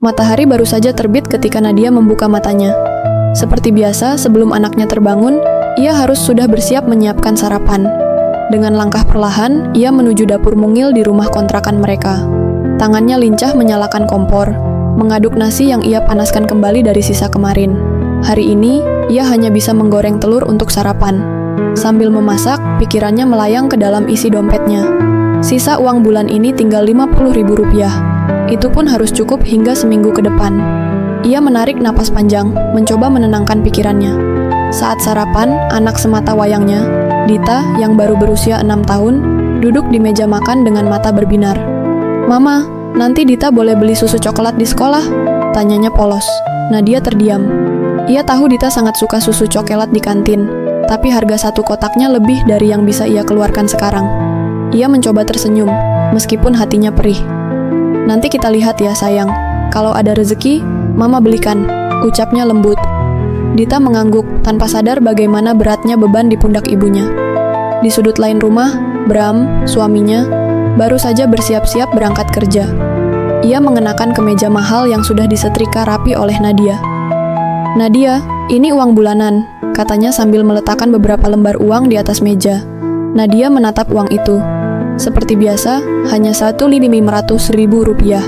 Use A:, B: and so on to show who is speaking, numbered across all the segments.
A: Matahari baru saja terbit ketika Nadia membuka matanya. Seperti biasa, sebelum anaknya terbangun, ia harus sudah bersiap menyiapkan sarapan. Dengan langkah perlahan, ia menuju dapur mungil di rumah kontrakan mereka. Tangannya lincah menyalakan kompor, mengaduk nasi yang ia panaskan kembali dari sisa kemarin. Hari ini, ia hanya bisa menggoreng telur untuk sarapan. Sambil memasak, pikirannya melayang ke dalam isi dompetnya. Sisa uang bulan ini tinggal Rp50.000. Itu pun harus cukup hingga seminggu ke depan. Ia menarik napas panjang, mencoba menenangkan pikirannya. Saat sarapan, anak semata wayangnya, Dita, yang baru berusia 6 tahun, duduk di meja makan dengan mata berbinar. "Mama, nanti Dita boleh beli susu coklat di sekolah?" tanyanya polos. Nadia terdiam. Ia tahu Dita sangat suka susu coklat di kantin, tapi harga satu kotaknya lebih dari yang bisa ia keluarkan sekarang. Ia mencoba tersenyum, meskipun hatinya perih. "Nanti kita lihat ya sayang, kalau ada rezeki, Mama belikan," ucapnya lembut. Dita mengangguk, tanpa sadar bagaimana beratnya beban di pundak ibunya. Di sudut lain rumah, Bram, suaminya, baru saja bersiap-siap berangkat kerja. Ia mengenakan kemeja mahal yang sudah disetrika rapi oleh Nadia. "Nadia, ini uang bulanan," katanya sambil meletakkan beberapa lembar uang di atas meja. Nadia menatap uang itu. Seperti biasa, hanya Rp1.500.000.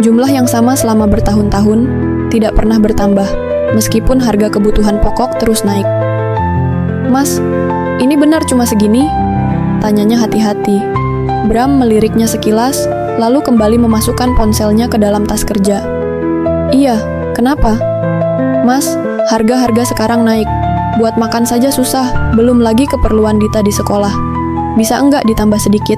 A: Jumlah yang sama selama bertahun-tahun, tidak pernah bertambah, meskipun harga kebutuhan pokok terus naik. "Mas, ini benar cuma segini?" tanyanya hati-hati. Bram meliriknya sekilas, lalu kembali memasukkan ponselnya ke dalam tas kerja. "Iya, kenapa?" "Mas, harga-harga sekarang naik. Buat makan saja susah, belum lagi keperluan Dita di sekolah. Bisa enggak ditambah sedikit?"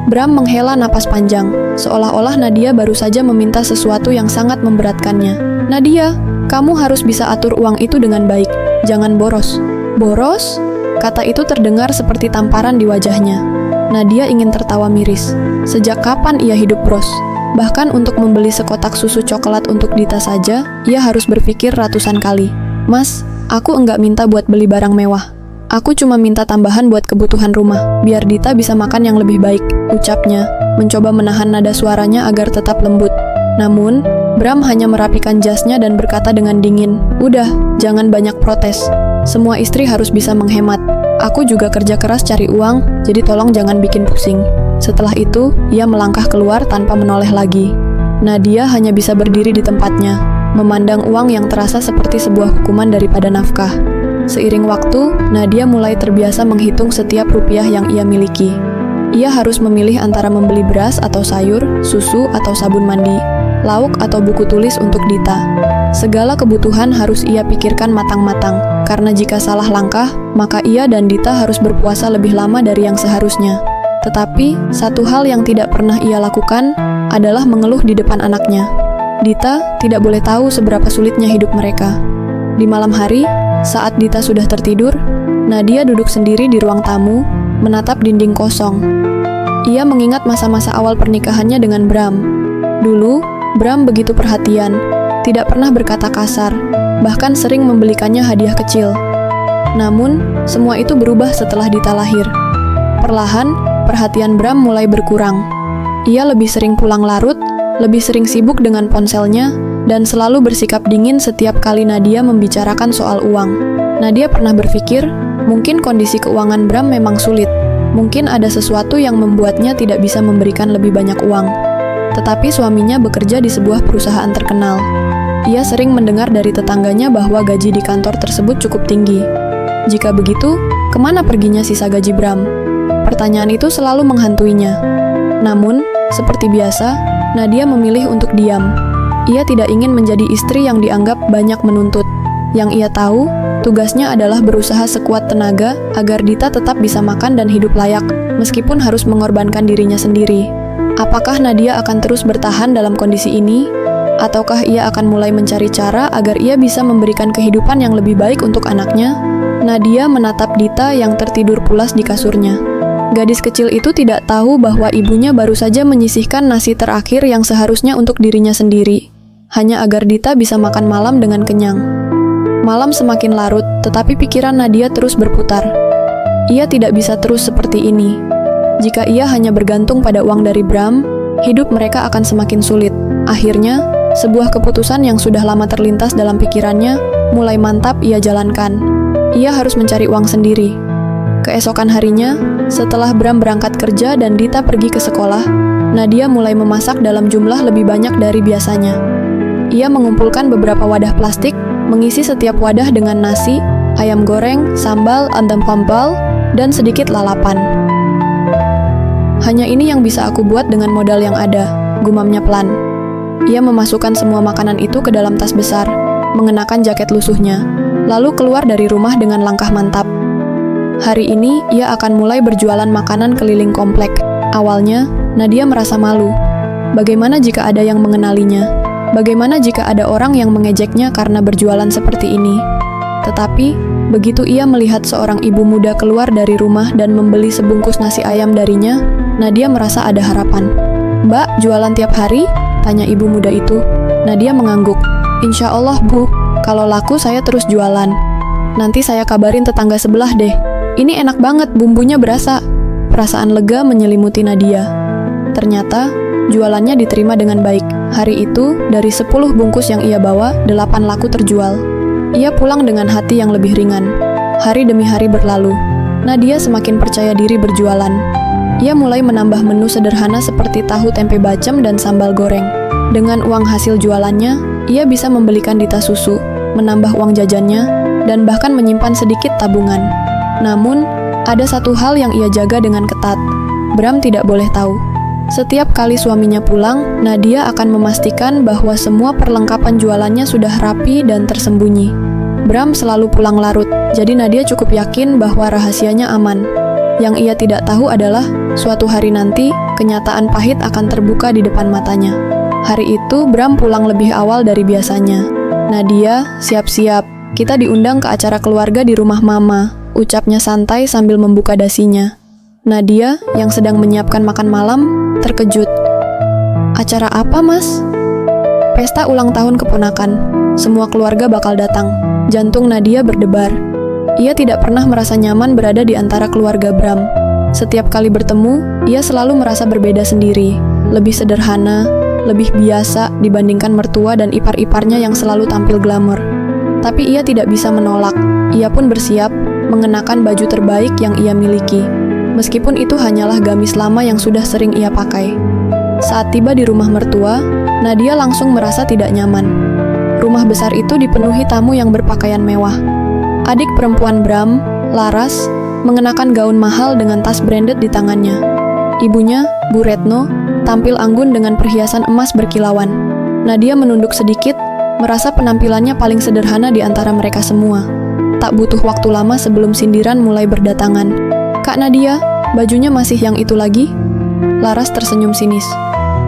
A: Bram menghela napas panjang, seolah-olah Nadia baru saja meminta sesuatu yang sangat memberatkannya. "Nadia, kamu harus bisa atur uang itu dengan baik. Jangan boros." "Boros?" Kata itu terdengar seperti tamparan di wajahnya. Nadia ingin tertawa miris. Sejak kapan ia hidup bros? Bahkan untuk membeli sekotak susu coklat untuk Dita saja, ia harus berpikir ratusan kali. "Mas, aku enggak minta buat beli barang mewah. Aku cuma minta tambahan buat kebutuhan rumah, biar Dita bisa makan yang lebih baik," ucapnya, mencoba menahan nada suaranya agar tetap lembut. Namun, Bram hanya merapikan jasnya dan berkata dengan dingin, "Udah, jangan banyak protes. Semua istri harus bisa menghemat. Aku juga kerja keras cari uang, jadi tolong jangan bikin pusing." Setelah itu, ia melangkah keluar tanpa menoleh lagi. Nadia hanya bisa berdiri di tempatnya, memandang uang yang terasa seperti sebuah hukuman daripada nafkah. Seiring waktu, Nadia mulai terbiasa menghitung setiap rupiah yang ia miliki. Ia harus memilih antara membeli beras atau sayur, susu atau sabun mandi, lauk atau buku tulis untuk Dita. Segala kebutuhan harus ia pikirkan matang-matang, karena jika salah langkah, maka ia dan Dita harus berpuasa lebih lama dari yang seharusnya. Tetapi, satu hal yang tidak pernah ia lakukan adalah mengeluh di depan anaknya. Dita tidak boleh tahu seberapa sulitnya hidup mereka. Di malam hari, saat Dita sudah tertidur, Nadia duduk sendiri di ruang tamu, menatap dinding kosong. Ia mengingat masa-masa awal pernikahannya dengan Bram. Dulu, Bram begitu perhatian, tidak pernah berkata kasar, bahkan sering membelikannya hadiah kecil. Namun, semua itu berubah setelah Dita lahir. Perlahan, perhatian Bram mulai berkurang. Ia lebih sering pulang larut, lebih sering sibuk dengan ponselnya, dan selalu bersikap dingin setiap kali Nadia membicarakan soal uang. Nadia pernah berpikir, mungkin kondisi keuangan Bram memang sulit. Mungkin ada sesuatu yang membuatnya tidak bisa memberikan lebih banyak uang. Tetapi suaminya bekerja di sebuah perusahaan terkenal. Ia sering mendengar dari tetangganya bahwa gaji di kantor tersebut cukup tinggi. Jika begitu, kemana perginya sisa gaji Bram? Pertanyaan itu selalu menghantuinya. Namun, seperti biasa, Nadia memilih untuk diam. Ia tidak ingin menjadi istri yang dianggap banyak menuntut. Yang ia tahu, tugasnya adalah berusaha sekuat tenaga agar Dita tetap bisa makan dan hidup layak, meskipun harus mengorbankan dirinya sendiri. Apakah Nadia akan terus bertahan dalam kondisi ini? Ataukah ia akan mulai mencari cara agar ia bisa memberikan kehidupan yang lebih baik untuk anaknya? Nadia menatap Dita yang tertidur pulas di kasurnya. Gadis kecil itu tidak tahu bahwa ibunya baru saja menyisihkan nasi terakhir yang seharusnya untuk dirinya sendiri, hanya agar Dita bisa makan malam dengan kenyang. Malam semakin larut, tetapi pikiran Nadia terus berputar. Ia tidak bisa terus seperti ini. Jika ia hanya bergantung pada uang dari Bram, hidup mereka akan semakin sulit. Akhirnya, Sebuah keputusan yang sudah lama terlintas dalam pikirannya, mulai mantap ia jalankan. Ia harus mencari uang sendiri. Keesokan harinya, setelah Bram berangkat kerja dan Dita pergi ke sekolah, Nadia mulai memasak dalam jumlah lebih banyak dari biasanya. Ia mengumpulkan beberapa wadah plastik, mengisi setiap wadah dengan nasi, ayam goreng, sambal, andam pambal, dan sedikit lalapan. Hanya ini yang bisa aku buat dengan modal yang ada, gumamnya pelan. Ia memasukkan semua makanan itu ke dalam tas besar, mengenakan jaket lusuhnya, lalu keluar dari rumah dengan langkah mantap. Hari ini, ia akan mulai berjualan makanan keliling komplek. Awalnya, Nadia merasa malu. Bagaimana jika ada yang mengenalinya? Bagaimana jika ada orang yang mengejeknya karena berjualan seperti ini? Tetapi, begitu ia melihat seorang ibu muda keluar dari rumah dan membeli sebungkus nasi ayam darinya, Nadia merasa ada harapan. "Mbak, jualan tiap hari?" tanya ibu muda itu. Nadia mengangguk. "Insya Allah, Bu. Kalau laku saya terus jualan. Nanti saya kabarin tetangga sebelah deh. Ini enak banget, bumbunya berasa." Perasaan lega menyelimuti Nadia. Ternyata, jualannya diterima dengan baik. Hari itu, dari 10 bungkus yang ia bawa, 8 laku terjual. Ia pulang dengan hati yang lebih ringan. Hari demi hari berlalu. Nadia semakin percaya diri berjualan. Ia mulai menambah menu sederhana seperti tahu tempe bacem dan sambal goreng. Dengan uang hasil jualannya, ia bisa membelikan Dita susu, menambah uang jajannya, dan bahkan menyimpan sedikit tabungan. Namun, ada satu hal yang ia jaga dengan ketat. Bram tidak boleh tahu. Setiap kali suaminya pulang, Nadia akan memastikan bahwa semua perlengkapan jualannya sudah rapi dan tersembunyi. Bram selalu pulang larut, jadi Nadia cukup yakin bahwa rahasianya aman. Yang ia tidak tahu adalah, suatu hari nanti, kenyataan pahit akan terbuka di depan matanya. Hari itu, Bram pulang lebih awal dari biasanya. "Nadia, siap-siap. Kita diundang ke acara keluarga di rumah Mama," ucapnya santai sambil membuka dasinya. Nadia, yang sedang menyiapkan makan malam, terkejut. "Acara apa, Mas?" "Pesta ulang tahun keponakan. Semua keluarga bakal datang." Jantung Nadia berdebar. Ia tidak pernah merasa nyaman berada di antara keluarga Bram. Setiap kali bertemu, ia selalu merasa berbeda sendiri, lebih sederhana, lebih biasa dibandingkan mertua dan ipar-iparnya yang selalu tampil glamor. Tapi ia tidak bisa menolak. Ia pun bersiap, mengenakan baju terbaik yang ia miliki. Meskipun itu hanyalah gamis lama yang sudah sering ia pakai. Saat tiba di rumah mertua, Nadia langsung merasa tidak nyaman. Rumah besar itu dipenuhi tamu yang berpakaian mewah. Adik perempuan Bram, Laras, mengenakan gaun mahal dengan tas branded di tangannya. Ibunya, Bu Retno, tampil anggun dengan perhiasan emas berkilauan. Nadia menunduk sedikit, merasa penampilannya paling sederhana di antara mereka semua. Tak butuh waktu lama sebelum sindiran mulai berdatangan. "Kak Nadia, bajunya masih yang itu lagi?" Laras tersenyum sinis.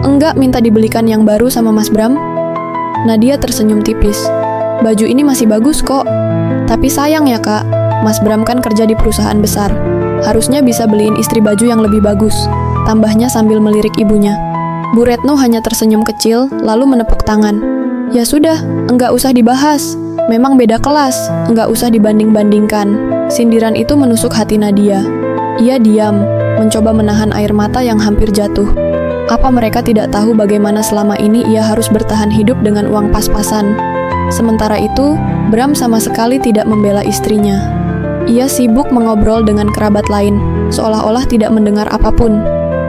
A: "Enggak, minta dibelikan yang baru sama Mas Bram." Nadia tersenyum tipis. "Baju ini masih bagus kok. Tapi sayang ya kak, Mas Bram kan kerja di perusahaan besar. Harusnya bisa beliin istri baju yang lebih bagus," tambahnya sambil melirik ibunya. Bu Retno hanya tersenyum kecil, lalu menepuk tangan. "Ya sudah, enggak usah dibahas. Memang beda kelas, enggak usah dibanding-bandingkan." Sindiran itu menusuk hati Nadia. Ia diam, mencoba menahan air mata yang hampir jatuh. Apa mereka tidak tahu bagaimana selama ini ia harus bertahan hidup dengan uang pas-pasan? Sementara itu, Bram sama sekali tidak membela istrinya. Ia sibuk mengobrol dengan kerabat lain, seolah-olah tidak mendengar apapun.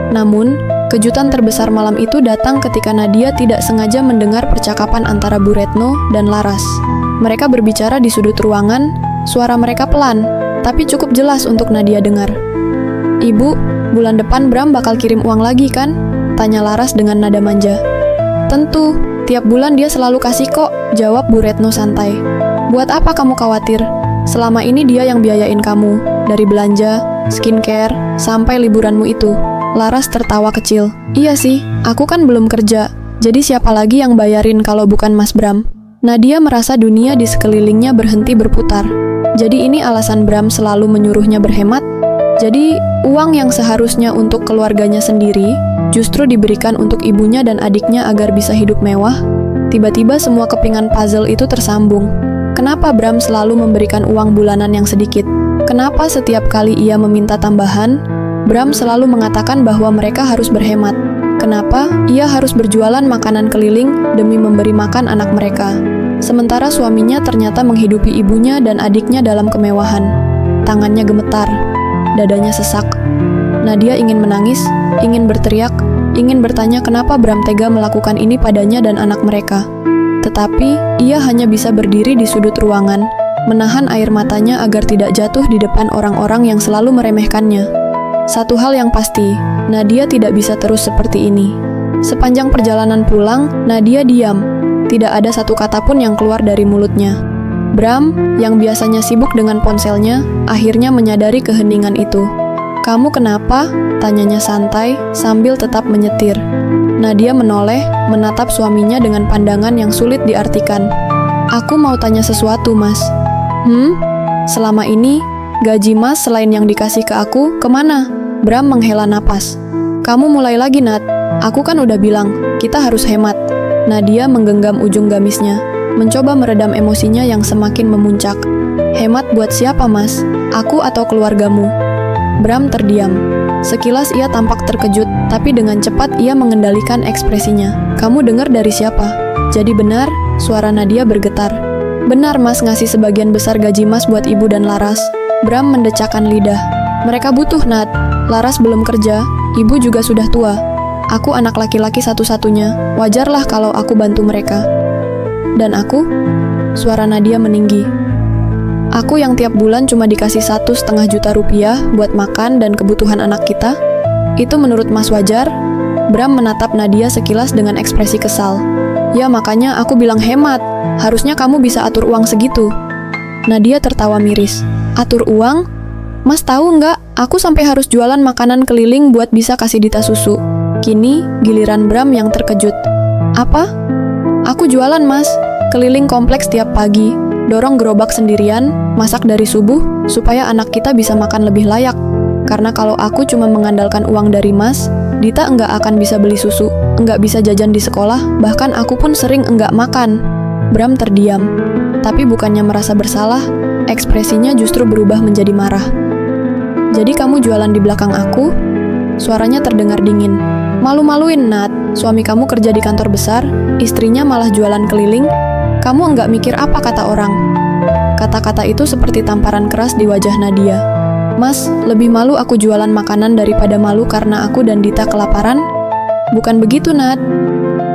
A: Namun, kejutan terbesar malam itu datang ketika Nadia tidak sengaja mendengar percakapan antara Bu Retno dan Laras. Mereka berbicara di sudut ruangan, suara mereka pelan, tapi cukup jelas untuk Nadia dengar. "Ibu, bulan depan Bram bakal kirim uang lagi kan?" tanya Laras dengan nada manja. "Tentu, tiap bulan dia selalu kasih kok," jawab Bu Retno santai. "Buat apa kamu khawatir? Selama ini dia yang biayain kamu, dari belanja, skincare, sampai liburanmu itu." Laras tertawa kecil. "Iya sih, aku kan belum kerja, jadi siapa lagi yang bayarin kalau bukan Mas Bram?" Nadia merasa dunia di sekelilingnya berhenti berputar. Jadi ini alasan Bram selalu menyuruhnya berhemat? Jadi, uang yang seharusnya untuk keluarganya sendiri, justru diberikan untuk ibunya dan adiknya agar bisa hidup mewah? Tiba-tiba semua kepingan puzzle itu tersambung. Kenapa Bram selalu memberikan uang bulanan yang sedikit? Kenapa setiap kali ia meminta tambahan, Bram selalu mengatakan bahwa mereka harus berhemat? Kenapa ia harus berjualan makanan keliling demi memberi makan anak mereka? Sementara suaminya ternyata menghidupi ibunya dan adiknya dalam kemewahan. Tangannya gemetar, dadanya sesak. Nadia ingin menangis, ingin berteriak, ingin bertanya kenapa Bram tega melakukan ini padanya dan anak mereka. Tetapi, ia hanya bisa berdiri di sudut ruangan, menahan air matanya agar tidak jatuh di depan orang-orang yang selalu meremehkannya. Satu hal yang pasti, Nadia tidak bisa terus seperti ini. Sepanjang perjalanan pulang, Nadia diam. Tidak ada satu kata pun yang keluar dari mulutnya. Bram, yang biasanya sibuk dengan ponselnya, akhirnya menyadari keheningan itu. "Kamu kenapa?" tanyanya santai, sambil tetap menyetir. Nadia menoleh, menatap suaminya dengan pandangan yang sulit diartikan. "Aku mau tanya sesuatu, Mas." Selama ini, gaji Mas selain yang dikasih ke aku, kemana?" Bram menghela napas. "Kamu mulai lagi, Nat. Aku kan udah bilang, kita harus hemat." Nadia menggenggam ujung gamisnya, mencoba meredam emosinya yang semakin memuncak. "Hemat buat siapa, Mas? Aku atau keluargamu?" Bram terdiam. Sekilas ia tampak terkejut, tapi dengan cepat ia mengendalikan ekspresinya. "Kamu dengar dari siapa?" "Jadi benar?" Suara Nadia bergetar. "Benar, Mas ngasih sebagian besar gaji Mas buat ibu dan Laras." Bram mendecakkan lidah. "Mereka butuh, Nat. Laras belum kerja, ibu juga sudah tua. Aku anak laki-laki satu-satunya, wajarlah kalau aku bantu mereka." "Dan aku?" Suara Nadia meninggi. "Aku yang tiap bulan cuma dikasih 1,5 juta rupiah buat makan dan kebutuhan anak kita? Itu menurut Mas wajar?" Bram menatap Nadia sekilas dengan ekspresi kesal. "Ya makanya aku bilang hemat. Harusnya kamu bisa atur uang segitu." Nadia tertawa miris. "Atur uang? Mas tahu nggak, aku sampai harus jualan makanan keliling buat bisa kasih Dita susu." Kini, giliran Bram yang terkejut. "Apa?" "Aku jualan, Mas. Keliling kompleks tiap pagi. Dorong gerobak sendirian, masak dari subuh, supaya anak kita bisa makan lebih layak. Karena kalau aku cuma mengandalkan uang dari Mas, Dita enggak akan bisa beli susu, enggak bisa jajan di sekolah, bahkan aku pun sering enggak makan." Bram terdiam. Tapi bukannya merasa bersalah, ekspresinya justru berubah menjadi marah. "Jadi kamu jualan di belakang aku?" Suaranya terdengar dingin. "Malu-maluin, Nat. Suami kamu kerja di kantor besar, istrinya malah jualan keliling. Kamu enggak mikir apa kata orang?" Kata-kata itu seperti tamparan keras di wajah Nadia. "Mas, lebih malu aku jualan makanan daripada malu karena aku dan Dita kelaparan?" "Bukan begitu, Nat."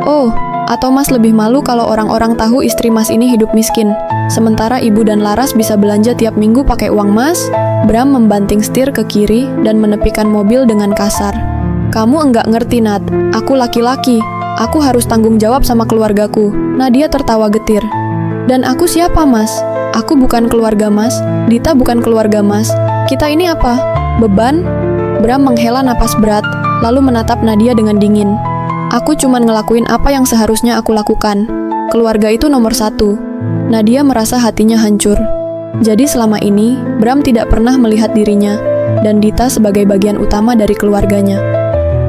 A: "Oh, atau Mas lebih malu kalau orang-orang tahu istri Mas ini hidup miskin, sementara ibu dan Laras bisa belanja tiap minggu pakai uang Mas?" Bram membanting setir ke kiri dan menepikan mobil dengan kasar. "Kamu enggak ngerti, Nat. Aku laki-laki. Aku harus tanggung jawab sama keluargaku." Nadia tertawa getir. "Dan aku siapa, Mas? Aku bukan keluarga Mas. Dita bukan keluarga Mas. Kita ini apa? Beban?" Bram menghela napas berat, lalu menatap Nadia dengan dingin. "Aku cuman ngelakuin apa yang seharusnya aku lakukan. Keluarga itu nomor 1. Nadia merasa hatinya hancur. Jadi selama ini, Bram tidak pernah melihat dirinya dan Dita sebagai bagian utama dari keluarganya.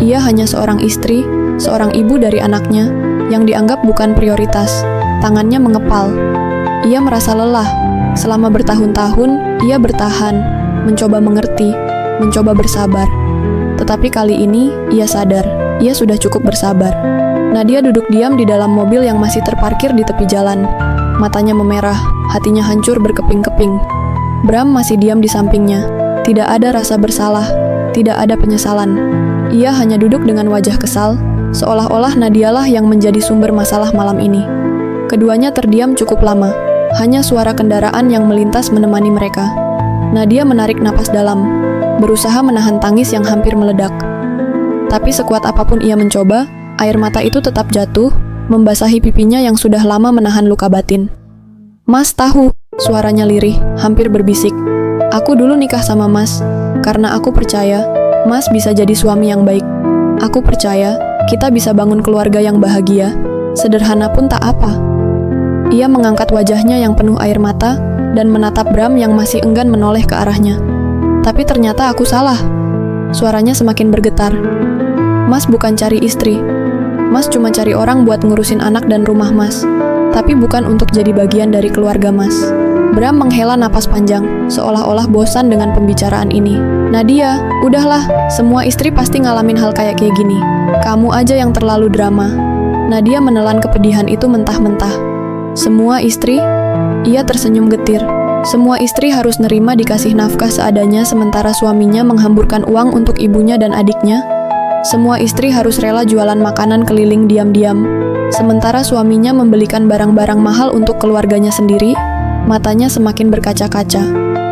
A: Ia hanya seorang istri, seorang ibu dari anaknya, yang dianggap bukan prioritas. Tangannya mengepal. Ia merasa lelah. Selama bertahun-tahun, ia bertahan, mencoba mengerti, mencoba bersabar. Tetapi kali ini, ia sadar, ia sudah cukup bersabar. Nadia duduk diam di dalam mobil yang masih terparkir di tepi jalan. Matanya memerah, hatinya hancur berkeping-keping. Bram masih diam di sampingnya. Tidak ada rasa bersalah, tidak ada penyesalan. Ia hanya duduk dengan wajah kesal, seolah-olah Nadialah yang menjadi sumber masalah malam ini. Keduanya terdiam cukup lama, hanya suara kendaraan yang melintas menemani mereka. Nadia menarik napas dalam, berusaha menahan tangis yang hampir meledak. Tapi sekuat apapun ia mencoba, air mata itu tetap jatuh, membasahi pipinya yang sudah lama menahan luka batin. "Mas tahu," suaranya lirih, hampir berbisik. "Aku dulu nikah sama Mas, karena aku percaya Mas bisa jadi suami yang baik. Aku percaya kita bisa bangun keluarga yang bahagia, sederhana pun tak apa." Ia mengangkat wajahnya yang penuh air mata dan menatap Bram yang masih enggan menoleh ke arahnya. "Tapi ternyata aku salah." Suaranya semakin bergetar. "Mas bukan cari istri. Mas cuma cari orang buat ngurusin anak dan rumah Mas, tapi bukan untuk jadi bagian dari keluarga Mas." Bram menghela napas panjang, seolah-olah bosan dengan pembicaraan ini. Nadia, udahlah, semua istri pasti ngalamin hal kayak gini. Kamu aja yang terlalu drama. Nadia menelan kepedihan itu mentah-mentah. Semua istri? Ia tersenyum getir. Semua istri harus nerima dikasih nafkah seadanya sementara suaminya menghamburkan uang untuk ibunya dan adiknya. Semua istri harus rela jualan makanan keliling diam-diam. Sementara suaminya membelikan barang-barang mahal untuk keluarganya sendiri. Matanya semakin berkaca-kaca.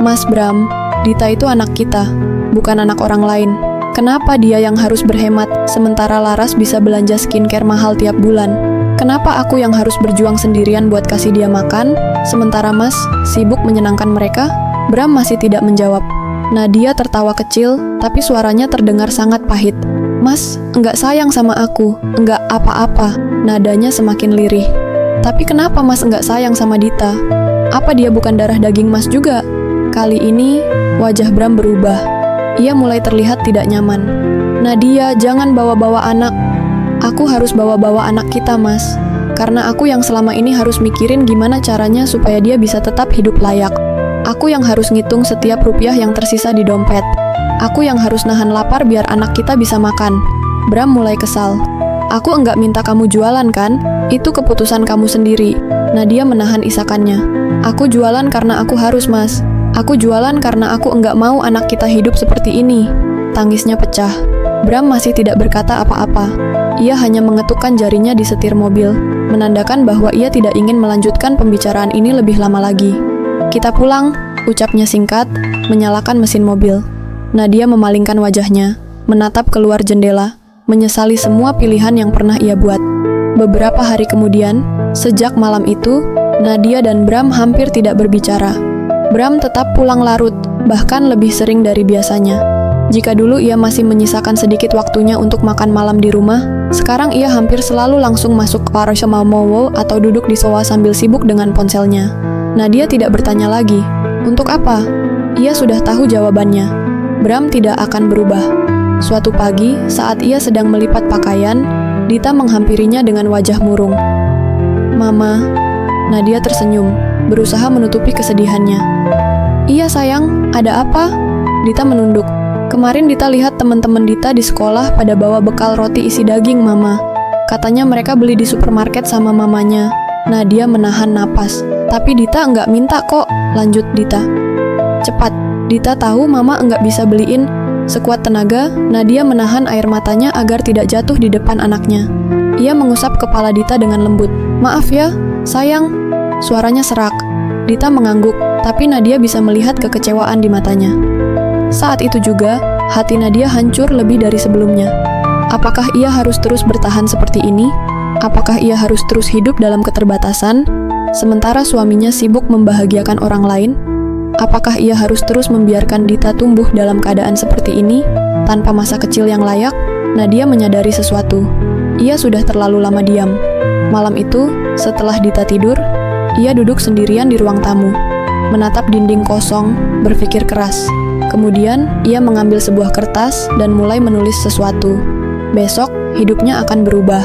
A: Mas Bram, Dita itu anak kita, bukan anak orang lain. Kenapa dia yang harus berhemat, sementara Laras bisa belanja skincare mahal tiap bulan? Kenapa aku yang harus berjuang sendirian buat kasih dia makan, sementara Mas sibuk menyenangkan mereka? Bram masih tidak menjawab. Nadia tertawa kecil, tapi suaranya terdengar sangat pahit. Mas, enggak sayang sama aku, enggak apa-apa. Nadanya semakin lirih. Tapi kenapa Mas enggak sayang sama Dita? Apa dia bukan darah daging Mas juga? Kali ini, wajah Bram berubah. Ia mulai terlihat tidak nyaman. Nadia, jangan bawa-bawa anak. Aku harus bawa-bawa anak kita, Mas. Karena aku yang selama ini harus mikirin gimana caranya supaya dia bisa tetap hidup layak. Aku yang harus ngitung setiap rupiah yang tersisa di dompet. Aku yang harus nahan lapar biar anak kita bisa makan. Bram mulai kesal. Aku enggak minta kamu jualan kan? Itu keputusan kamu sendiri. Nadia menahan isakannya. Aku jualan karena aku harus, Mas. Aku jualan karena aku enggak mau anak kita hidup seperti ini. Tangisnya pecah. Bram masih tidak berkata apa-apa. Ia hanya mengetukkan jarinya di setir mobil, menandakan bahwa ia tidak ingin melanjutkan pembicaraan ini lebih lama lagi. Kita pulang, ucapnya singkat, menyalakan mesin mobil. Nadia memalingkan wajahnya, menatap keluar jendela, menyesali semua pilihan yang pernah ia buat. Beberapa hari kemudian, sejak malam itu, Nadia dan Bram hampir tidak berbicara. Bram tetap pulang larut, bahkan lebih sering dari biasanya. Jika dulu ia masih menyisakan sedikit waktunya untuk makan malam di rumah, sekarang ia hampir selalu langsung masuk ke Parashamamowo atau duduk di sofa sambil sibuk dengan ponselnya. Nadia tidak bertanya lagi. Untuk apa? Ia sudah tahu jawabannya. Bram tidak akan berubah. Suatu pagi, saat ia sedang melipat pakaian, Dita menghampirinya dengan wajah murung. Mama, Nadia tersenyum, berusaha menutupi kesedihannya. Iya sayang, ada apa? Dita menunduk. Kemarin Dita lihat teman-teman Dita di sekolah pada bawa bekal roti isi daging, Mama. Katanya mereka beli di supermarket sama mamanya. Nadia menahan napas. Tapi Dita enggak minta kok, lanjut Dita. Cepat, Dita tahu Mama enggak bisa beliin. Sekuat tenaga, Nadia menahan air matanya agar tidak jatuh di depan anaknya. Ia mengusap kepala Dita dengan lembut. Maaf ya, sayang. Suaranya serak. Dita mengangguk, tapi Nadia bisa melihat kekecewaan di matanya. Saat itu juga, hati Nadia hancur lebih dari sebelumnya. Apakah ia harus terus bertahan seperti ini? Apakah ia harus terus hidup dalam keterbatasan, sementara suaminya sibuk membahagiakan orang lain? Apakah ia harus terus membiarkan Dita tumbuh dalam keadaan seperti ini, tanpa masa kecil yang layak? Nadia menyadari sesuatu. Ia sudah terlalu lama diam. Malam itu, setelah Dita tidur, ia duduk sendirian di ruang tamu, menatap dinding kosong, berpikir keras. Kemudian, ia mengambil sebuah kertas dan mulai menulis sesuatu. Besok, hidupnya akan berubah.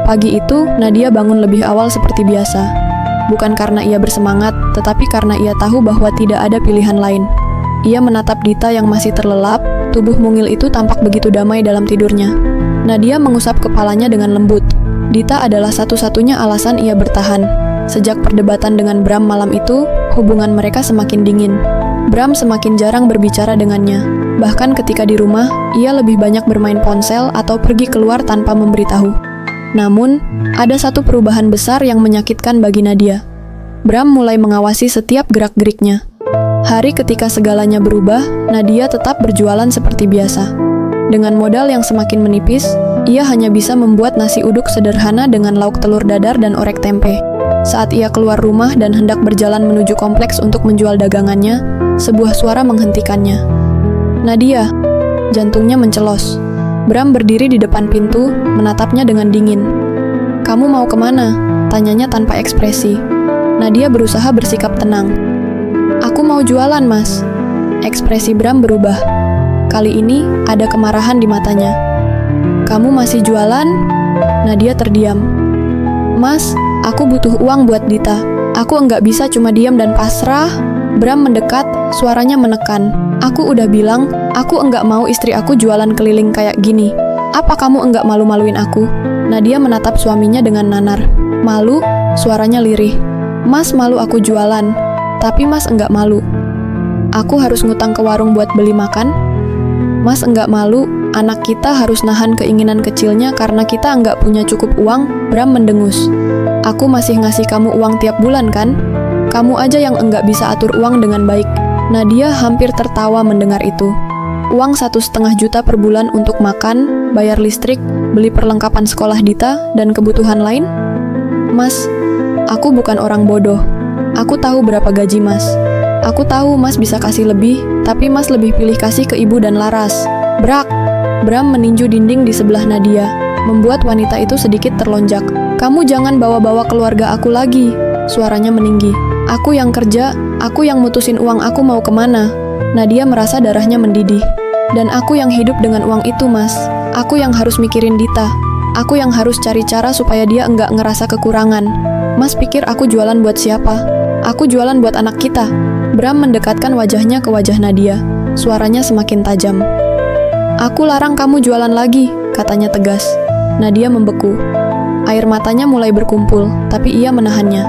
A: Pagi itu, Nadia bangun lebih awal seperti biasa. Bukan karena ia bersemangat, tetapi karena ia tahu bahwa tidak ada pilihan lain. Ia menatap Dita yang masih terlelap, tubuh mungil itu tampak begitu damai dalam tidurnya. Nadia mengusap kepalanya dengan lembut. Dita adalah satu-satunya alasan ia bertahan. Sejak perdebatan dengan Bram malam itu, hubungan mereka semakin dingin. Bram semakin jarang berbicara dengannya. Bahkan ketika di rumah, ia lebih banyak bermain ponsel atau pergi keluar tanpa memberitahu. Namun, ada satu perubahan besar yang menyakitkan bagi Nadia. Bram mulai mengawasi setiap gerak-geriknya. Hari ketika segalanya berubah, Nadia tetap berjualan seperti biasa. Dengan modal yang semakin menipis, ia hanya bisa membuat nasi uduk sederhana dengan lauk telur dadar dan orek tempe. Saat ia keluar rumah dan hendak berjalan menuju kompleks untuk menjual dagangannya, sebuah suara menghentikannya. Nadia, jantungnya mencelos. Bram berdiri di depan pintu, menatapnya dengan dingin. Kamu mau kemana? Tanyanya tanpa ekspresi. Nadia berusaha bersikap tenang. Aku mau jualan, Mas. Ekspresi Bram berubah. Kali ini ada kemarahan di matanya. Kamu masih jualan? Nadia terdiam. Mas, aku butuh uang buat Dita. Aku enggak bisa cuma diam dan pasrah. Bram mendekat, suaranya menekan. Aku udah bilang, aku enggak mau istri aku jualan keliling kayak gini. Apa kamu enggak malu-maluin aku? Nadia menatap suaminya dengan nanar. Malu? Suaranya lirih. Mas malu aku jualan, tapi Mas enggak malu. Aku harus ngutang ke warung buat beli makan? Mas enggak malu, anak kita harus nahan keinginan kecilnya karena kita enggak punya cukup uang. Bram mendengus. Aku masih ngasih kamu uang tiap bulan kan? Kamu aja yang enggak bisa atur uang dengan baik. Nadia hampir tertawa mendengar itu. Uang 1,5 juta per bulan untuk makan, bayar listrik, beli perlengkapan sekolah Dita, dan kebutuhan lain? Mas, aku bukan orang bodoh. Aku tahu berapa gaji Mas. Aku tahu Mas bisa kasih lebih, tapi Mas lebih pilih kasih ke ibu dan Laras. Brak! Bram meninju dinding di sebelah Nadia, membuat wanita itu sedikit terlonjak. Kamu jangan bawa-bawa keluarga aku lagi. Suaranya meninggi. Aku yang kerja, aku yang mutusin uang aku mau kemana. Nadia merasa darahnya mendidih. Dan aku yang hidup dengan uang itu, Mas. Aku yang harus mikirin Dita. Aku yang harus cari cara supaya dia enggak ngerasa kekurangan. Mas pikir aku jualan buat siapa? Aku jualan buat anak kita. Bram mendekatkan wajahnya ke wajah Nadia. Suaranya semakin tajam. Aku larang kamu jualan lagi, katanya tegas. Nadia membeku. Air matanya mulai berkumpul, tapi ia menahannya.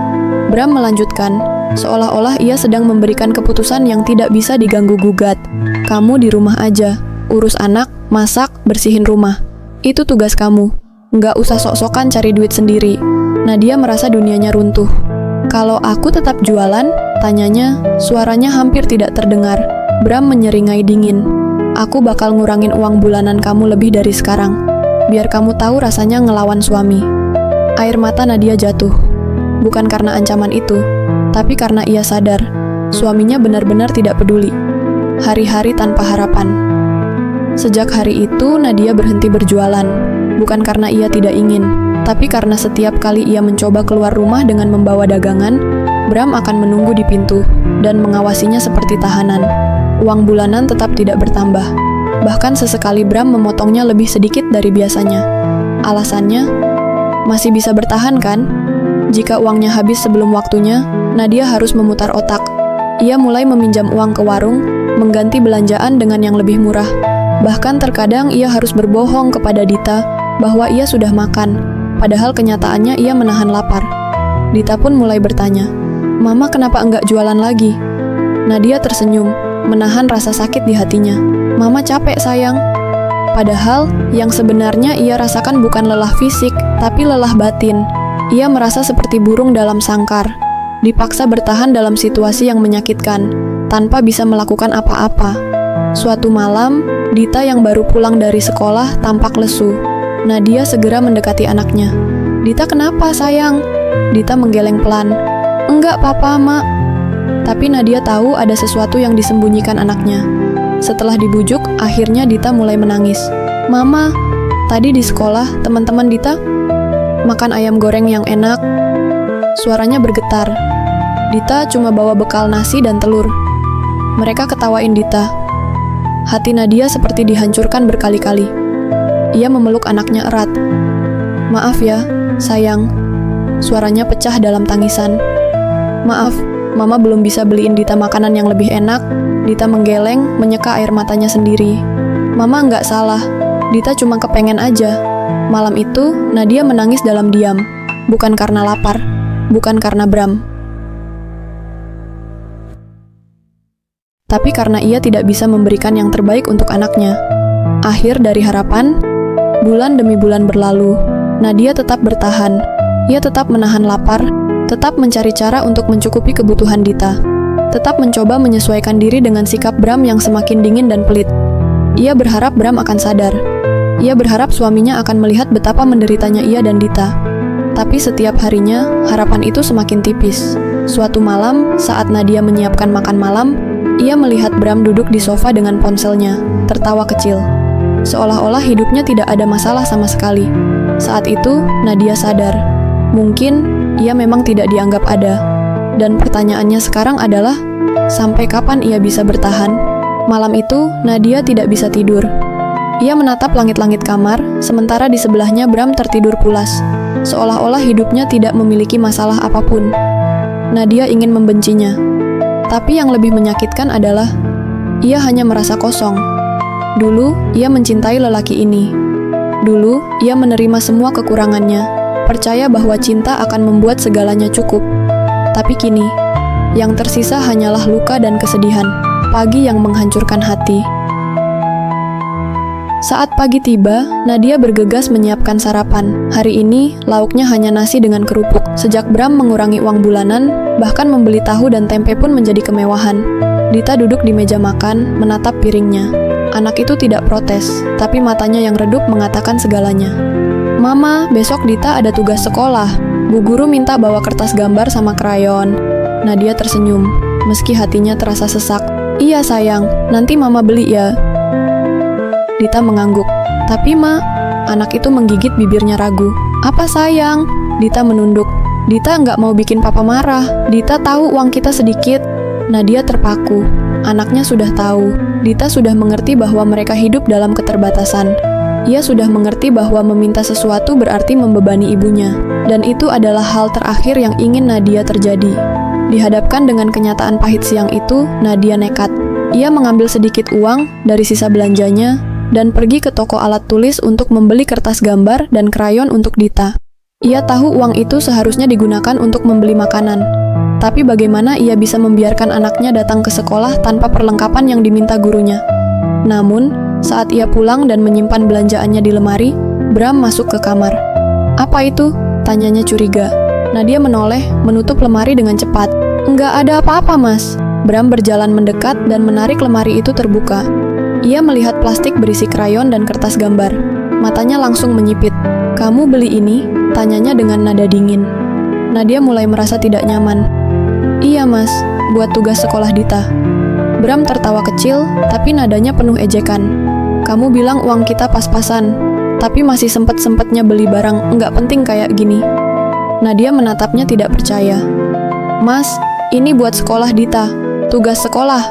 A: Bram melanjutkan, seolah-olah ia sedang memberikan keputusan yang tidak bisa diganggu-gugat. Kamu di rumah aja, urus anak, masak, bersihin rumah. Itu tugas kamu. Nggak usah sok-sokan cari duit sendiri. Nadia merasa dunianya runtuh. Kalau aku tetap jualan, tanyanya, suaranya hampir tidak terdengar. Bram menyeringai dingin. Aku bakal ngurangin uang bulanan kamu lebih dari sekarang. Biar kamu tahu rasanya ngelawan suami. Air mata Nadia jatuh. Bukan karena ancaman itu, tapi karena ia sadar, suaminya benar-benar tidak peduli. Hari-hari tanpa harapan. Sejak hari itu, Nadia berhenti berjualan. Bukan karena ia tidak ingin, tapi karena setiap kali ia mencoba keluar rumah dengan membawa dagangan, Bram akan menunggu di pintu, dan mengawasinya seperti tahanan. Uang bulanan tetap tidak bertambah. Bahkan sesekali Bram memotongnya lebih sedikit dari biasanya. Alasannya, masih bisa bertahan kan? Jika uangnya habis sebelum waktunya, Nadia harus memutar otak. Ia mulai meminjam uang ke warung, mengganti belanjaan dengan yang lebih murah. Bahkan terkadang ia harus berbohong kepada Dita bahwa ia sudah makan, padahal kenyataannya ia menahan lapar. Dita pun mulai bertanya, Mama kenapa enggak jualan lagi? Nadia tersenyum, menahan rasa sakit di hatinya. Mama capek sayang. Padahal, yang sebenarnya ia rasakan bukan lelah fisik, tapi lelah batin. Ia merasa seperti burung dalam sangkar, dipaksa bertahan dalam situasi yang menyakitkan, tanpa bisa melakukan apa-apa. Suatu malam, Dita yang baru pulang dari sekolah tampak lesu. Nadia segera mendekati anaknya. Dita kenapa sayang? Dita menggeleng pelan. Enggak papa, Mak. Tapi Nadia tahu ada sesuatu yang disembunyikan anaknya. Setelah dibujuk, akhirnya Dita mulai menangis. Mama, tadi di sekolah teman-teman Dita makan ayam goreng yang enak. Suaranya bergetar. Dita cuma bawa bekal nasi dan telur. Mereka ketawain Dita. Hati Nadia seperti dihancurkan berkali-kali. Ia memeluk anaknya erat. Maaf ya, sayang. Suaranya pecah dalam tangisan. Maaf, Mama belum bisa beliin Dita makanan yang lebih enak. Dita menggeleng, menyeka air matanya sendiri. Mama nggak salah. Dita cuma kepengen aja. Malam itu, Nadia menangis dalam diam. Bukan karena lapar, bukan karena Bram. Tapi karena ia tidak bisa memberikan yang terbaik untuk anaknya. Akhir dari harapan, bulan demi bulan berlalu. Nadia tetap bertahan. Ia tetap menahan lapar, tetap mencari cara untuk mencukupi kebutuhan Dita. Tetap mencoba menyesuaikan diri dengan sikap Bram yang semakin dingin dan pelit. Ia berharap Bram akan sadar. Ia berharap suaminya akan melihat betapa menderitanya ia dan Dita. Tapi setiap harinya, harapan itu semakin tipis. Suatu malam, saat Nadia menyiapkan makan malam, ia melihat Bram duduk di sofa dengan ponselnya, tertawa kecil. Seolah-olah hidupnya tidak ada masalah sama sekali. Saat itu, Nadia sadar. Mungkin, ia memang tidak dianggap ada. Dan pertanyaannya sekarang adalah, sampai kapan ia bisa bertahan? Malam itu, Nadia tidak bisa tidur. Ia menatap langit-langit kamar, sementara di sebelahnya Bram tertidur pulas, seolah-olah hidupnya tidak memiliki masalah apapun. Nadia ingin membencinya. Tapi yang lebih menyakitkan adalah ia hanya merasa kosong. Dulu, ia mencintai lelaki ini. Dulu, ia menerima semua kekurangannya, percaya bahwa cinta akan membuat segalanya cukup. Tapi kini, yang tersisa hanyalah luka dan kesedihan, pagi yang menghancurkan hati. Saat pagi tiba, Nadia bergegas menyiapkan sarapan. Hari ini, lauknya hanya nasi dengan kerupuk. Sejak Bram mengurangi uang bulanan, bahkan membeli tahu dan tempe pun menjadi kemewahan. Dita duduk di meja makan, menatap piringnya. Anak itu tidak protes, tapi matanya yang redup mengatakan segalanya. "Mama, besok Dita ada tugas sekolah. Bu guru minta bawa kertas gambar sama krayon." Nadia tersenyum, meski hatinya terasa sesak. "Iya sayang, nanti mama beli ya." Dita mengangguk. "Tapi Ma," anak itu menggigit bibirnya ragu. "Apa sayang?" Dita menunduk. "Dita nggak mau bikin papa marah. Dita tahu uang kita sedikit." Nadia terpaku. Anaknya sudah tahu. Dita sudah mengerti bahwa mereka hidup dalam keterbatasan. Ia sudah mengerti bahwa meminta sesuatu berarti membebani ibunya. Dan itu adalah hal terakhir yang ingin Nadia terjadi. Dihadapkan dengan kenyataan pahit siang itu, Nadia nekat. Ia mengambil sedikit uang dari sisa belanjanya dan pergi ke toko alat tulis untuk membeli kertas gambar dan krayon untuk Dita. Ia tahu uang itu seharusnya digunakan untuk membeli makanan. Tapi bagaimana ia bisa membiarkan anaknya datang ke sekolah tanpa perlengkapan yang diminta gurunya? Namun, saat ia pulang dan menyimpan belanjaannya di lemari, Bram masuk ke kamar. "Apa itu?" tanyanya curiga. Nadia menoleh, menutup lemari dengan cepat. "Enggak ada apa-apa, Mas." Bram berjalan mendekat dan menarik lemari itu terbuka. Ia melihat plastik berisi krayon dan kertas gambar. Matanya langsung menyipit. "Kamu beli ini?" tanyanya dengan nada dingin. Nadia mulai merasa tidak nyaman. "Iya Mas, buat tugas sekolah Dita." Bram tertawa kecil, tapi nadanya penuh ejekan. "Kamu bilang uang kita pas-pasan, tapi masih sempet-sempetnya beli barang nggak penting kayak gini." Nadia menatapnya tidak percaya. "Mas, ini buat sekolah Dita, tugas sekolah."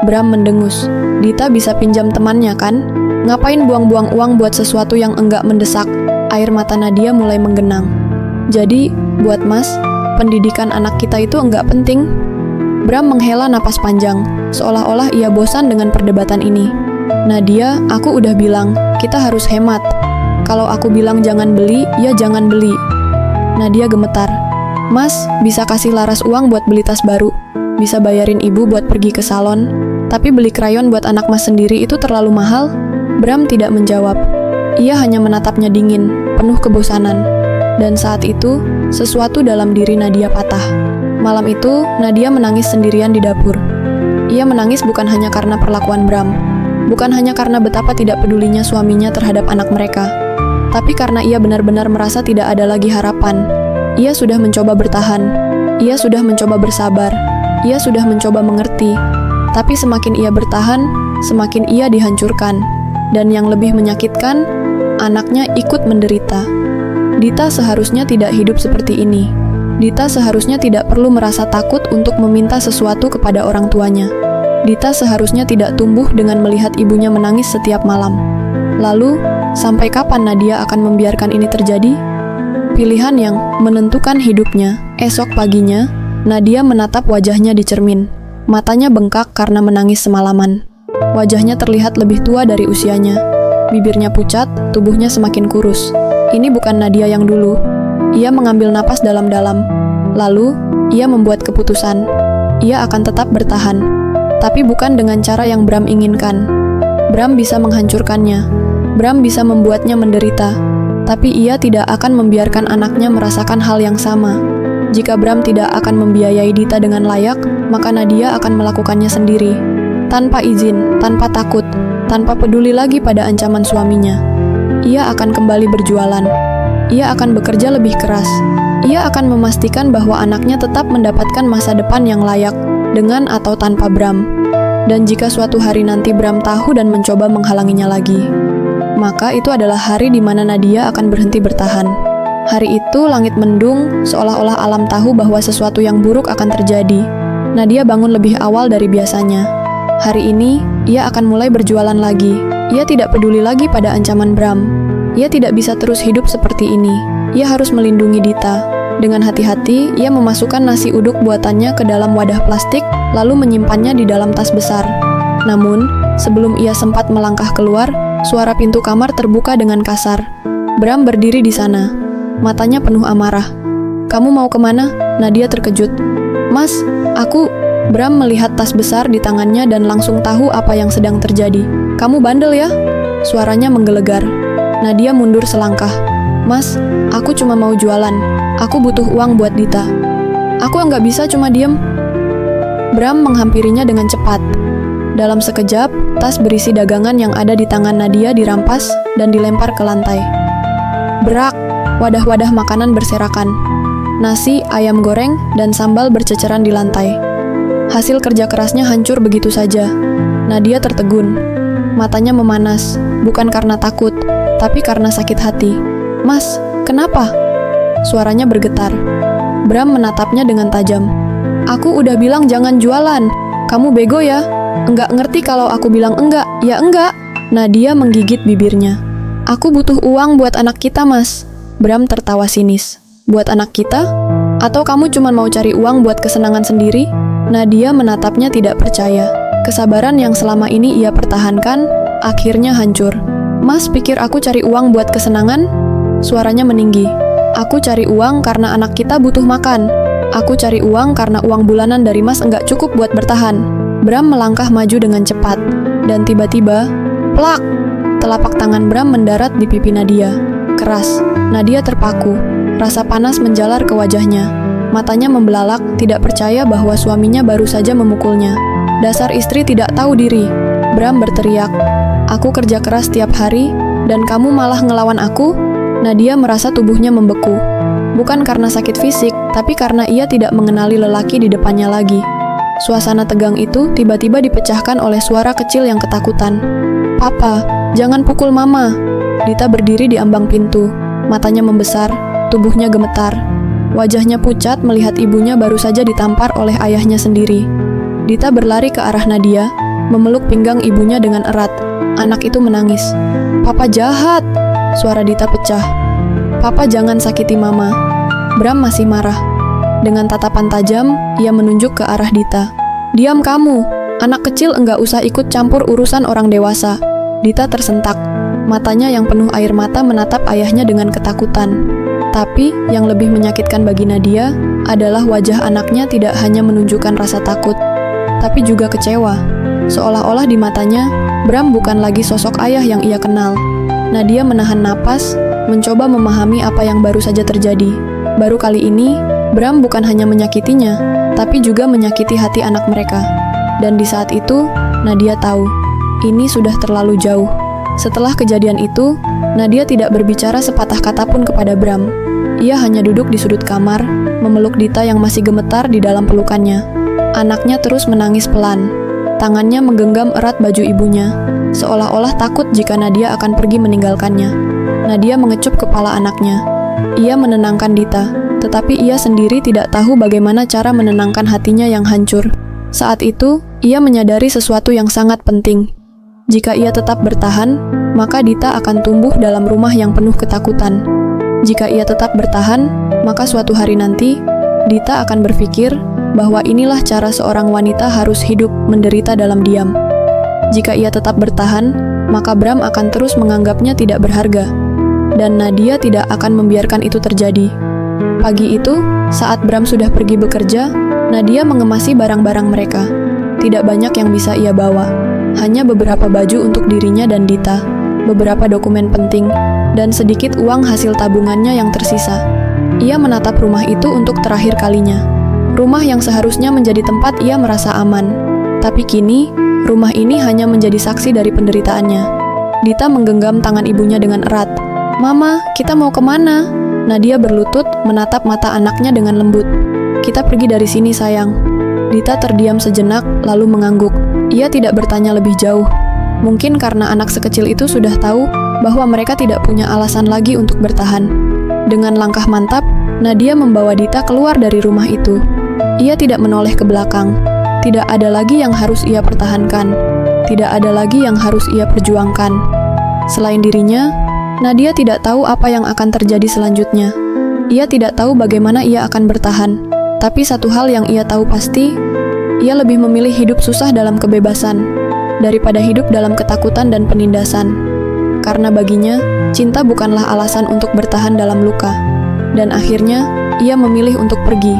A: Bram mendengus. "Dita bisa pinjam temannya kan? Ngapain buang-buang uang buat sesuatu yang enggak mendesak?" Air mata Nadia mulai menggenang. "Jadi, buat Mas, pendidikan anak kita itu enggak penting?" Bram menghela napas panjang, seolah-olah ia bosan dengan perdebatan ini. "Nadia, aku udah bilang, kita harus hemat. Kalau aku bilang jangan beli, ya jangan beli." Nadia gemetar. "Mas, bisa kasih Laras uang buat beli tas baru. Bisa bayarin ibu buat pergi ke salon. Tapi beli krayon buat anak Mas sendiri itu terlalu mahal." Bram tidak menjawab. Ia hanya menatapnya dingin, penuh kebosanan. Dan saat itu, sesuatu dalam diri Nadia patah. Malam itu, Nadia menangis sendirian di dapur. Ia menangis bukan hanya karena perlakuan Bram, bukan hanya karena betapa tidak pedulinya suaminya terhadap anak mereka, tapi karena ia benar-benar merasa tidak ada lagi harapan. Ia sudah mencoba bertahan, ia sudah mencoba bersabar, ia sudah mencoba mengerti, tapi semakin ia bertahan, semakin ia dihancurkan. Dan yang lebih menyakitkan, anaknya ikut menderita. Dita seharusnya tidak hidup seperti ini. Dita seharusnya tidak perlu merasa takut untuk meminta sesuatu kepada orang tuanya. Dita seharusnya tidak tumbuh dengan melihat ibunya menangis setiap malam. Lalu, sampai kapan Nadia akan membiarkan ini terjadi? Pilihan yang menentukan hidupnya. Esok paginya, Nadia menatap wajahnya di cermin. Matanya bengkak karena menangis semalaman. Wajahnya terlihat lebih tua dari usianya. Bibirnya pucat, tubuhnya semakin kurus. Ini bukan Nadia yang dulu. Ia mengambil napas dalam-dalam. Lalu, ia membuat keputusan. Ia akan tetap bertahan. Tapi bukan dengan cara yang Bram inginkan. Bram bisa menghancurkannya. Bram bisa membuatnya menderita. Tapi ia tidak akan membiarkan anaknya merasakan hal yang sama. Jika Bram tidak akan membiayai Dita dengan layak, maka Nadia akan melakukannya sendiri. Tanpa izin, tanpa takut, tanpa peduli lagi pada ancaman suaminya. Ia akan kembali berjualan. Ia akan bekerja lebih keras. Ia akan memastikan bahwa anaknya tetap mendapatkan masa depan yang layak, dengan atau tanpa Bram. Dan jika suatu hari nanti Bram tahu dan mencoba menghalanginya lagi, maka itu adalah hari di mana Nadia akan berhenti bertahan. Hari itu langit mendung, seolah-olah alam tahu bahwa sesuatu yang buruk akan terjadi. Nadia bangun lebih awal dari biasanya. Hari ini, ia akan mulai berjualan lagi. Ia tidak peduli lagi pada ancaman Bram. Ia tidak bisa terus hidup seperti ini. Ia harus melindungi Dita. Dengan hati-hati, ia memasukkan nasi uduk buatannya ke dalam wadah plastik, lalu menyimpannya di dalam tas besar. Namun, sebelum ia sempat melangkah keluar, suara pintu kamar terbuka dengan kasar. Bram berdiri di sana, matanya penuh amarah. "Kamu mau kemana?" Nadia terkejut. "Mas, aku..." Bram melihat tas besar di tangannya dan langsung tahu apa yang sedang terjadi. "Kamu bandel ya?" Suaranya menggelegar. Nadia mundur selangkah. "Mas, aku cuma mau jualan. Aku butuh uang buat Dita." "Aku nggak bisa cuma diem." Bram menghampirinya dengan cepat. Dalam sekejap, tas berisi dagangan yang ada di tangan Nadia dirampas dan dilempar ke lantai. Brak! Wadah-wadah makanan berserakan. Nasi, ayam goreng, dan sambal berceceran di lantai. Hasil kerja kerasnya hancur begitu saja. Nadia tertegun. Matanya memanas, bukan karena takut, tapi karena sakit hati. "Mas, kenapa?" Suaranya bergetar. Bram menatapnya dengan tajam. "Aku udah bilang jangan jualan. Kamu bego ya? Enggak ngerti kalau aku bilang enggak, ya enggak." Nadia menggigit bibirnya. "Aku butuh uang buat anak kita, Mas." Bram tertawa sinis. "Buat anak kita? Atau kamu cuma mau cari uang buat kesenangan sendiri?" Nadia menatapnya tidak percaya. Kesabaran yang selama ini ia pertahankan, akhirnya hancur. "Mas pikir aku cari uang buat kesenangan?" Suaranya meninggi. "Aku cari uang karena anak kita butuh makan. Aku cari uang karena uang bulanan dari Mas enggak cukup buat bertahan." Bram melangkah maju dengan cepat. Dan tiba-tiba, plak! Telapak tangan Bram mendarat di pipi Nadia. Keras. Nadia terpaku. Rasa panas menjalar ke wajahnya. Matanya membelalak, tidak percaya bahwa suaminya baru saja memukulnya. Dasar istri tidak tahu diri. Bram berteriak. "Aku kerja keras tiap hari, dan kamu malah ngelawan aku?" Nadia merasa tubuhnya membeku. Bukan karena sakit fisik, tapi karena ia tidak mengenali lelaki di depannya lagi. Suasana tegang itu tiba-tiba dipecahkan oleh suara kecil yang ketakutan. "Papa, jangan pukul Mama." Dita berdiri di ambang pintu. Matanya membesar, tubuhnya gemetar. Wajahnya pucat melihat ibunya baru saja ditampar oleh ayahnya sendiri. Dita berlari ke arah Nadia, memeluk pinggang ibunya dengan erat. Anak itu menangis. "Papa jahat!" Suara Dita pecah. "Papa jangan sakiti Mama." Bram masih marah. Dengan tatapan tajam, ia menunjuk ke arah Dita. "Diam kamu! Anak kecil enggak usah ikut campur urusan orang dewasa." Dita tersentak. Matanya yang penuh air mata menatap ayahnya dengan ketakutan. Tapi, yang lebih menyakitkan bagi Nadia adalah wajah anaknya tidak hanya menunjukkan rasa takut, tapi juga kecewa. Seolah-olah di matanya, Bram bukan lagi sosok ayah yang ia kenal. Nadia menahan napas, mencoba memahami apa yang baru saja terjadi. Baru kali ini, Bram bukan hanya menyakitinya, tapi juga menyakiti hati anak mereka. Dan di saat itu, Nadia tahu, ini sudah terlalu jauh. Setelah kejadian itu, Nadia tidak berbicara sepatah kata pun kepada Bram. Ia hanya duduk di sudut kamar, memeluk Dita yang masih gemetar di dalam pelukannya. Anaknya terus menangis pelan. Tangannya menggenggam erat baju ibunya, seolah-olah takut jika Nadia akan pergi meninggalkannya. Nadia mengecup kepala anaknya. Ia menenangkan Dita, tetapi ia sendiri tidak tahu bagaimana cara menenangkan hatinya yang hancur. Saat itu, ia menyadari sesuatu yang sangat penting. Jika ia tetap bertahan, maka Dita akan tumbuh dalam rumah yang penuh ketakutan. Jika ia tetap bertahan, maka suatu hari nanti, Dita akan berpikir bahwa inilah cara seorang wanita harus hidup menderita dalam diam. Jika ia tetap bertahan, maka Bram akan terus menganggapnya tidak berharga. Dan Nadia tidak akan membiarkan itu terjadi. Pagi itu, saat Bram sudah pergi bekerja, Nadia mengemasi barang-barang mereka. Tidak banyak yang bisa ia bawa. Hanya beberapa baju untuk dirinya dan Dita, beberapa dokumen penting, dan sedikit uang hasil tabungannya yang tersisa. Ia menatap rumah itu untuk terakhir kalinya. Rumah yang seharusnya menjadi tempat ia merasa aman. Tapi kini, rumah ini hanya menjadi saksi dari penderitaannya. Dita menggenggam tangan ibunya dengan erat. "Mama, kita mau kemana?" Nadia berlutut menatap mata anaknya dengan lembut. "Kita pergi dari sini, sayang." Dita terdiam sejenak, lalu mengangguk. Ia tidak bertanya lebih jauh. Mungkin karena anak sekecil itu sudah tahu bahwa mereka tidak punya alasan lagi untuk bertahan. Dengan langkah mantap, Nadia membawa Dita keluar dari rumah itu. Ia tidak menoleh ke belakang. Tidak ada lagi yang harus ia pertahankan. Tidak ada lagi yang harus ia perjuangkan. Selain dirinya, Nadia tidak tahu apa yang akan terjadi selanjutnya. Ia tidak tahu bagaimana ia akan bertahan. Tapi satu hal yang ia tahu pasti, ia lebih memilih hidup susah dalam kebebasan daripada hidup dalam ketakutan dan penindasan. Karena baginya, cinta bukanlah alasan untuk bertahan dalam luka. Dan akhirnya, ia memilih untuk pergi.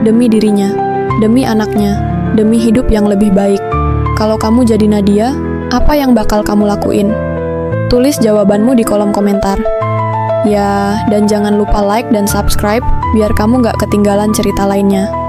A: Demi dirinya, demi anaknya, demi hidup yang lebih baik. Kalau kamu jadi Nadia, apa yang bakal kamu lakuin? Tulis jawabanmu di kolom komentar. Ya, dan jangan lupa like dan subscribe biar kamu gak ketinggalan cerita lainnya.